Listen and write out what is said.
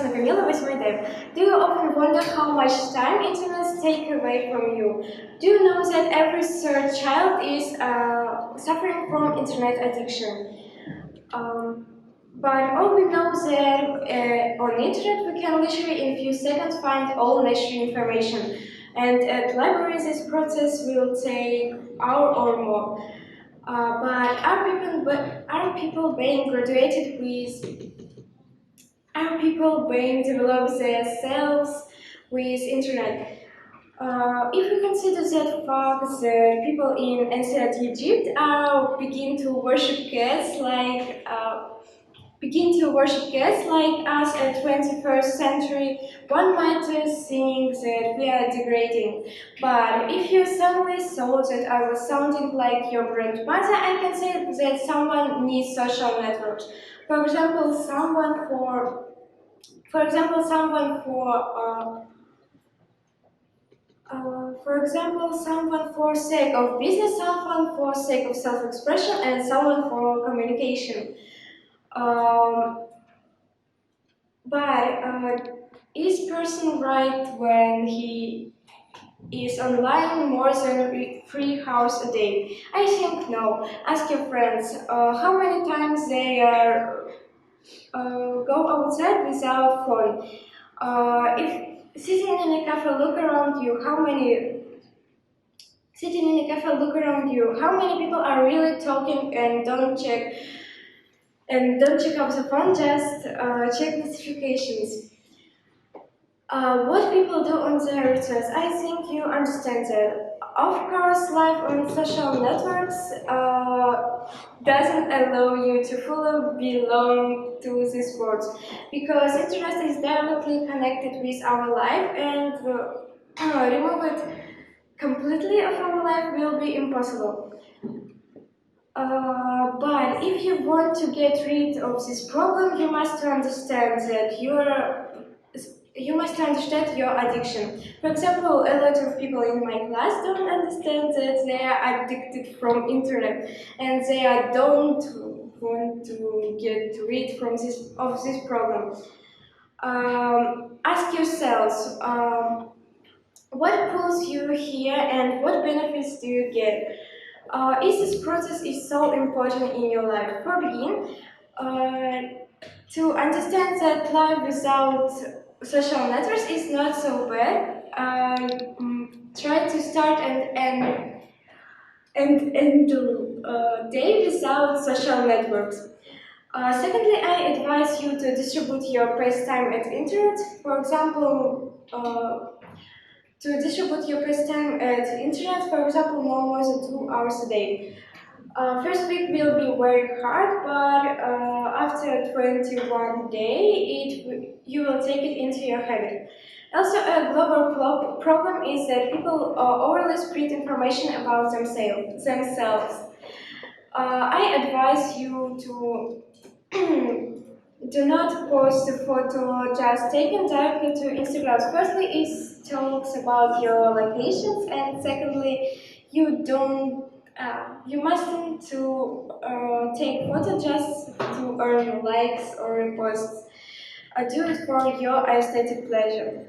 person Kamila with my dad. Do you often wonder how much time internet takes away from you? Do you know that every third child is suffering from internet addiction? Um, but all we know that on internet we can literally in a few seconds find all necessary information. And at libraries this process will take an hour or more. Are people being graduated with are people being develop themselves with internet? If we consider that fact that people in ancient Egypt begin to worship cats us at 21st century, one might think that we are degrading. But if you suddenly thought that I was sounding like your grandmother, I can say that someone needs social networks. For example, someone for sake of business, someone for sake of self-expression, and someone for communication. Um, but is person right when he is online more than 3 hours a day? I think no. Ask your friends how many times they are go outside without phone. If sitting in a cafe, look around you. How many people are really talking and don't check out the phone? Just check notifications. What people do on their returns, I think you understand that. Of course, life on social networks doesn't allow you to fully belong to this world because internet is directly connected with our life and remove it completely of our life will be impossible. But if you want to get rid of this problem, you must understand your addiction. For example, a lot of people in my class don't understand that they are addicted from internet and don't want to get rid of this problem. Ask yourselves, what pulls you here and what benefits do you get? Is this process is so important in your life? For begin, to understand that life without social networks is not so bad. Try to start and end the day without social networks. Secondly, I advise you to distribute your pastime at internet. For example, to distribute your pastime at internet, for example, no more than 2 hours a day. First week will be very hard, but after 21 days, you will take it into your habit. Also, a global problem is that people overly spread information about themselves. I advise you to do not post a photo just taken directly to Instagram. Firstly, it talks about your locations, and secondly, you mustn't to take photo just to earn likes or reposts. Do it for your aesthetic pleasure.